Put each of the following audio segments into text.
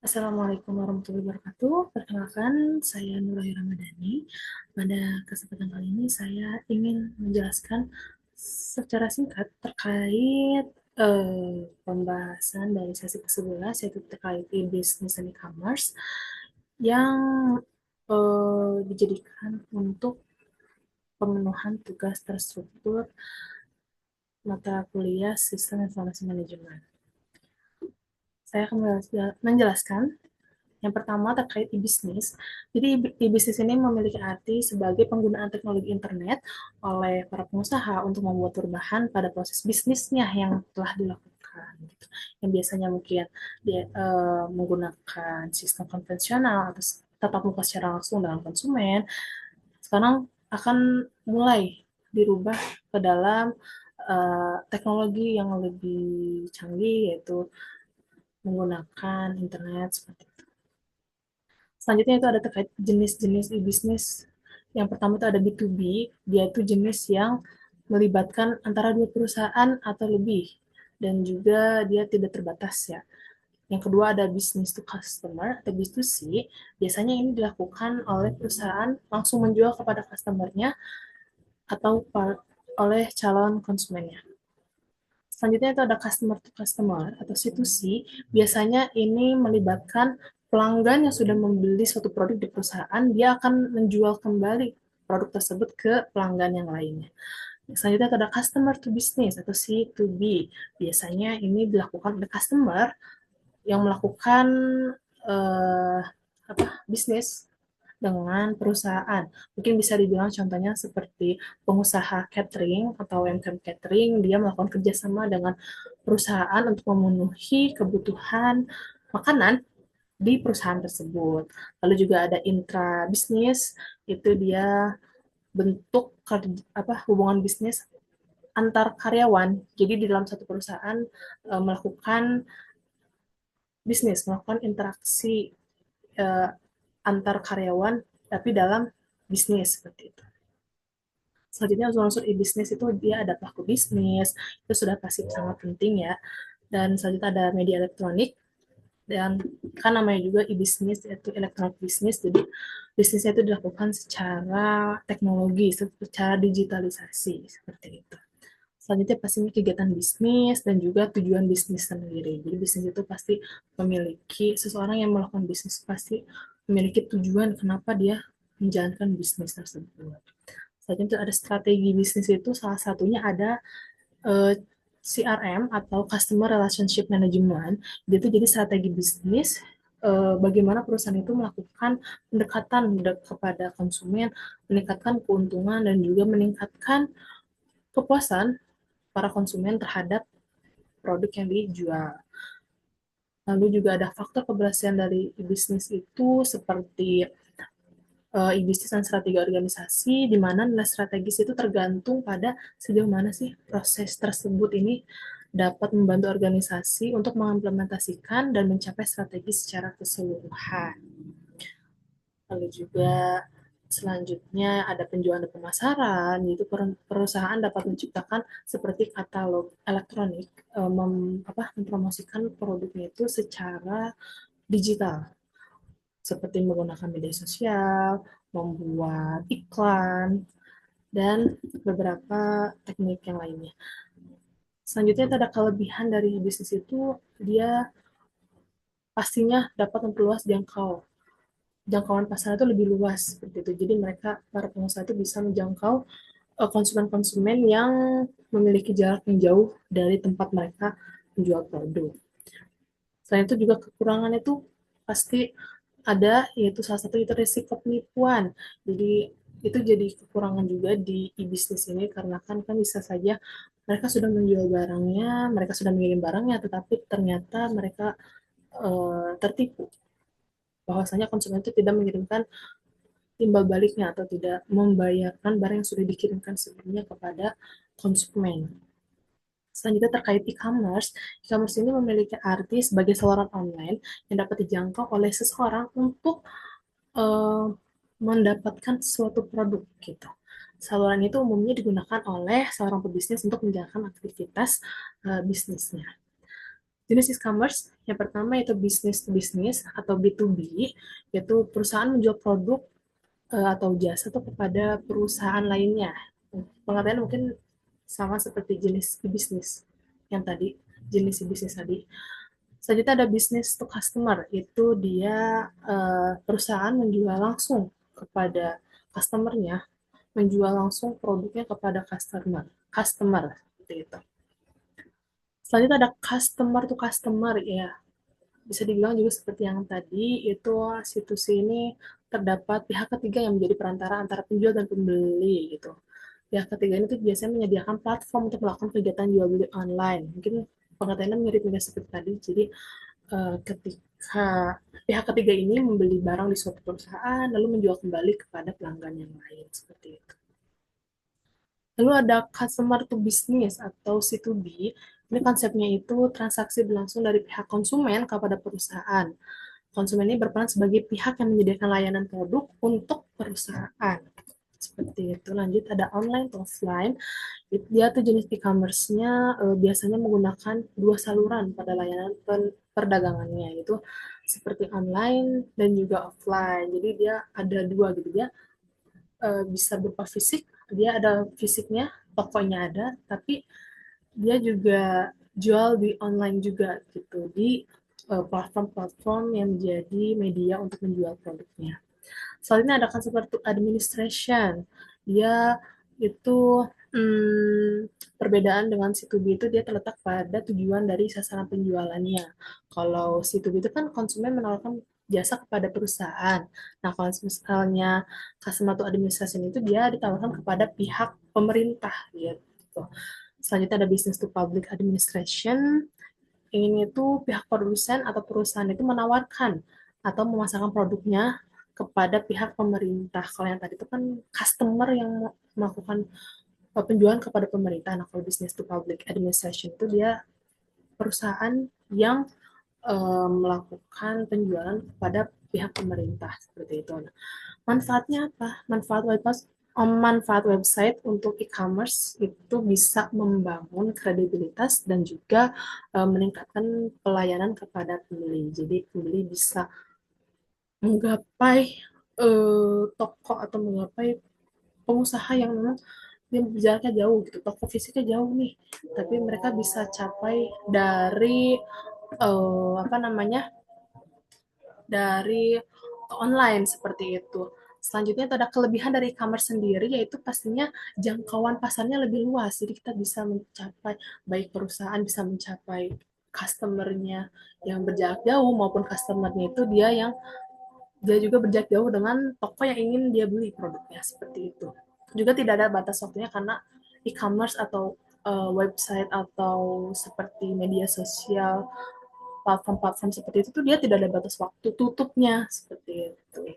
Assalamualaikum warahmatullahi wabarakatuh. Perkenalkan, saya Nurul Ramadhani. Pada kesempatan kali ini saya ingin menjelaskan secara singkat terkait pembahasan dari sesi ke-11, yaitu terkait e-business dan e-commerce yang dijadikan untuk pemenuhan tugas terstruktur mata kuliah Sistem Informasi Manajemen. Saya akan menjelaskan. Yang pertama terkait e-business. Jadi e-business ini memiliki arti sebagai penggunaan teknologi internet oleh para pengusaha untuk membuat perubahan pada proses bisnisnya yang telah dilakukan. Gitu. Yang biasanya mungkin dia menggunakan sistem konvensional atau tatap muka secara langsung dengan konsumen, sekarang akan mulai dirubah ke dalam teknologi yang lebih canggih, yaitu menggunakan internet seperti itu. Selanjutnya itu ada terkait jenis-jenis e-business. Yang pertama itu ada B2B, dia itu jenis yang melibatkan antara dua perusahaan atau lebih, dan juga dia tidak terbatas ya. Yang kedua ada business to customer atau B2C, biasanya ini dilakukan oleh perusahaan langsung menjual kepada customernya atau oleh calon konsumennya. Selanjutnya itu ada customer to customer atau C2C. Biasanya ini melibatkan pelanggan yang sudah membeli suatu produk di perusahaan, dia akan menjual kembali produk tersebut ke pelanggan yang lainnya. Selanjutnya ada customer to business atau C2B. Biasanya ini dilakukan oleh customer yang melakukan eh, bisnis dengan perusahaan. Mungkin bisa dibilang contohnya seperti pengusaha catering atau UMKM catering, dia melakukan kerjasama dengan perusahaan untuk memenuhi kebutuhan makanan di perusahaan tersebut. Lalu juga ada intra bisnis, itu dia bentuk hubungan bisnis antar karyawan. Jadi di dalam satu perusahaan melakukan bisnis, melakukan interaksi eh, antar karyawan, tapi dalam bisnis seperti itu. Selanjutnya unsur-unsur e-bisnis itu dia ada pelaku bisnis, itu sudah pasti sangat penting ya. Dan selanjutnya ada media elektronik, dan kan namanya juga e-bisnis, yaitu elektronik bisnis, jadi bisnisnya itu dilakukan secara teknologi, secara digitalisasi, seperti itu. Selanjutnya pastinya kegiatan bisnis dan juga tujuan bisnis sendiri. Jadi bisnis itu pasti memiliki, seseorang yang melakukan bisnis pasti memiliki tujuan kenapa dia menjalankan bisnis tersebut. Selanjutnya itu ada strategi bisnis, itu salah satunya ada CRM atau Customer Relationship Management. Itu jadi strategi bisnis bagaimana perusahaan itu melakukan pendekatan kepada konsumen, meningkatkan keuntungan dan juga meningkatkan kepuasan para konsumen terhadap produk yang dijual. Lalu juga ada faktor keberhasilan dari bisnis itu seperti bisnis dan strategi organisasi, di mana nilai strategis itu tergantung pada sejauh mana sih proses tersebut ini dapat membantu organisasi untuk mengimplementasikan dan mencapai strategi secara keseluruhan. Lalu juga selanjutnya ada penjualan dan pemasaran, yaitu perusahaan dapat menciptakan seperti katalog elektronik, mempromosikan produknya itu secara digital, seperti menggunakan media sosial, membuat iklan, dan beberapa teknik yang lainnya. Selanjutnya ada kelebihan dari bisnis itu, dia pastinya dapat memperluas jangkauan pasar itu lebih luas seperti itu. Jadi mereka para pengusaha itu bisa menjangkau konsumen-konsumen yang memiliki jarak yang jauh dari tempat mereka menjual produk. Selain itu juga kekurangan itu pasti ada, yaitu salah satu itu risiko penipuan. Jadi itu jadi kekurangan juga di e-bisnis ini, karena kan bisa saja mereka sudah menjual barangnya, mereka sudah mengirim barangnya, tetapi ternyata mereka tertipu. Bahwasanya konsumen itu tidak mengirimkan timbal baliknya atau tidak membayarkan barang yang sudah dikirimkan sebelumnya kepada konsumen. Selanjutnya terkait e-commerce, e-commerce ini memiliki arti sebagai saluran online yang dapat dijangkau oleh seseorang untuk uh, mendapatkan suatu produk gitu. Saluran itu umumnya digunakan oleh seorang pebisnis untuk menjalankan aktivitas bisnisnya. Jenis e-commerce yang pertama itu business to business atau B2B, yaitu perusahaan menjual produk atau jasa tuh kepada perusahaan lainnya. Pengertian mungkin sama seperti jenis bisnis yang tadi, jenis bisnis tadi. Selanjutnya ada business to customer, itu dia perusahaan menjual langsung kepada customernya, menjual langsung produknya kepada customer seperti itu. Selanjutnya ada customer to customer, ya bisa dibilang juga seperti yang tadi, itu situs ini terdapat pihak ketiga yang menjadi perantara antara penjual dan pembeli gitu. Pihak ketiga ini tuh biasanya menyediakan platform untuk melakukan kegiatan jual beli online. Mungkin pengertiannya mirip-mirip seperti tadi. Jadi ketika pihak ketiga ini membeli barang di suatu perusahaan lalu menjual kembali kepada pelanggan yang lain seperti itu. Lalu ada customer to business atau C2B. Ini konsepnya itu transaksi berlangsung dari pihak konsumen kepada perusahaan. Konsumen ini berperan sebagai pihak yang menyediakan layanan produk untuk perusahaan. Seperti itu. Lanjut ada online to offline. Dia tuh jenis e-commerce-nya biasanya menggunakan dua saluran pada layanan perdagangannya, itu seperti online dan juga offline. Jadi dia ada dua gitu, dia bisa berupa fisik, dia ada fisiknya, tokonya ada, tapi dia juga jual di online juga gitu, di platform-platform yang menjadi media untuk menjual produknya. Selanjutnya ada customer administration. Dia itu perbedaan dengan C2B itu dia terletak pada tujuan dari sasaran penjualannya. Kalau C2B itu kan konsumen menawarkan jasa kepada perusahaan. Nah, kalau misalnya customer to administration itu dia ditawarkan kepada pihak pemerintah gitu. Selanjutnya ada business to public administration. Ini tuh pihak produsen atau perusahaan itu menawarkan atau memasarkan produknya kepada pihak pemerintah. Kalau yang tadi itu kan customer yang melakukan penjualan kepada pemerintah. Nah, kalau business to public administration itu dia perusahaan yang melakukan penjualan kepada pihak pemerintah seperti itu. Nah, manfaatnya apa? Manfaat website untuk e-commerce itu bisa membangun kredibilitas dan juga meningkatkan pelayanan kepada pembeli. Jadi pembeli bisa menggapai toko atau menggapai pengusaha yang memang jaraknya jauh gitu, toko fisiknya jauh nih, tapi mereka bisa capai dari apa namanya, dari online seperti itu. Selanjutnya itu ada kelebihan dari e-commerce sendiri, yaitu pastinya jangkauan pasarnya lebih luas. Jadi kita bisa mencapai, baik perusahaan bisa mencapai customer-nya yang berjarak jauh maupun customer-nya itu dia juga berjarak jauh dengan toko yang ingin dia beli produknya seperti itu. Juga tidak ada batas waktunya karena e-commerce atau website atau seperti media sosial, platform-platform seperti itu tuh dia tidak ada batas waktu tutupnya seperti itu.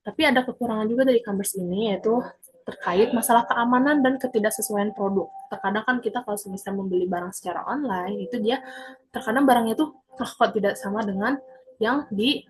Tapi ada kekurangan juga dari e-commerce ini, yaitu terkait masalah keamanan dan ketidaksesuaian produk. Terkadang kan kita kalau misalnya membeli barang secara online itu dia terkadang barangnya tuh kok tidak sama dengan yang di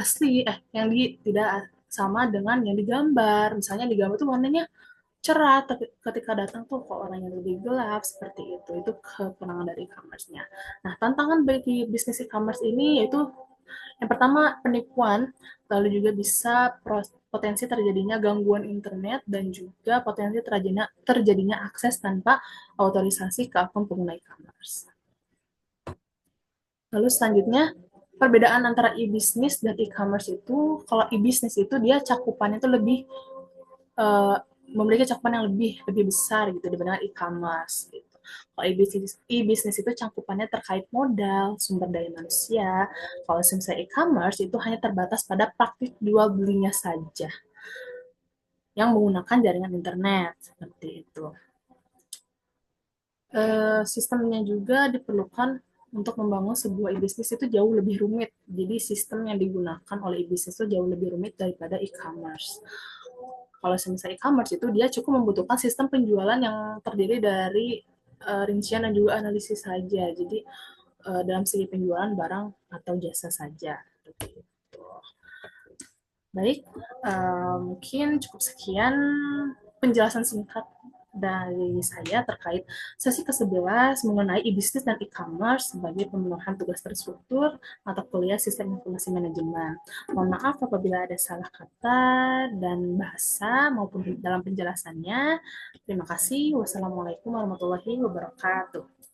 asli, yang di tidak sama dengan yang digambar. Misalnya digambar tuh warnanya cerah, tapi ketika datang tuh kok warnanya lebih gelap seperti itu. Itu kekurangan dari e-commerce-nya. Nah, tantangan bagi bisnis e-commerce ini yaitu yang pertama penipuan, lalu juga bisa potensi terjadinya gangguan internet dan juga potensi terjadinya akses tanpa otorisasi ke akun pengguna e-commerce. Lalu selanjutnya, perbedaan antara e-business dan e-commerce itu, kalau e-business itu dia cakupannya itu lebih uh, memiliki cakupan yang lebih besar gitu dibandingkan e-commerce gitu. Kalau e-business itu cakupannya terkait modal, sumber daya manusia. Kalau misalnya e-commerce itu hanya terbatas pada praktik jual belinya saja yang menggunakan jaringan internet seperti itu. Sistemnya juga diperlukan untuk membangun sebuah e-business itu jauh lebih rumit. Jadi sistem yang digunakan oleh e-business itu jauh lebih rumit daripada e-commerce. Kalau misalnya e-commerce itu dia cukup membutuhkan sistem penjualan yang terdiri dari rincian dan juga analisis saja. Jadi dalam segi penjualan barang atau jasa saja. Baik, mungkin cukup sekian penjelasan singkat dari saya terkait sesi ke-11 mengenai e-bisnis dan e-commerce sebagai pemenuhan tugas terstruktur mata kuliah Sistem Informasi Manajemen. Mohon maaf apabila ada salah kata dan bahasa maupun dalam penjelasannya. Terima kasih. Wassalamualaikum warahmatullahi wabarakatuh.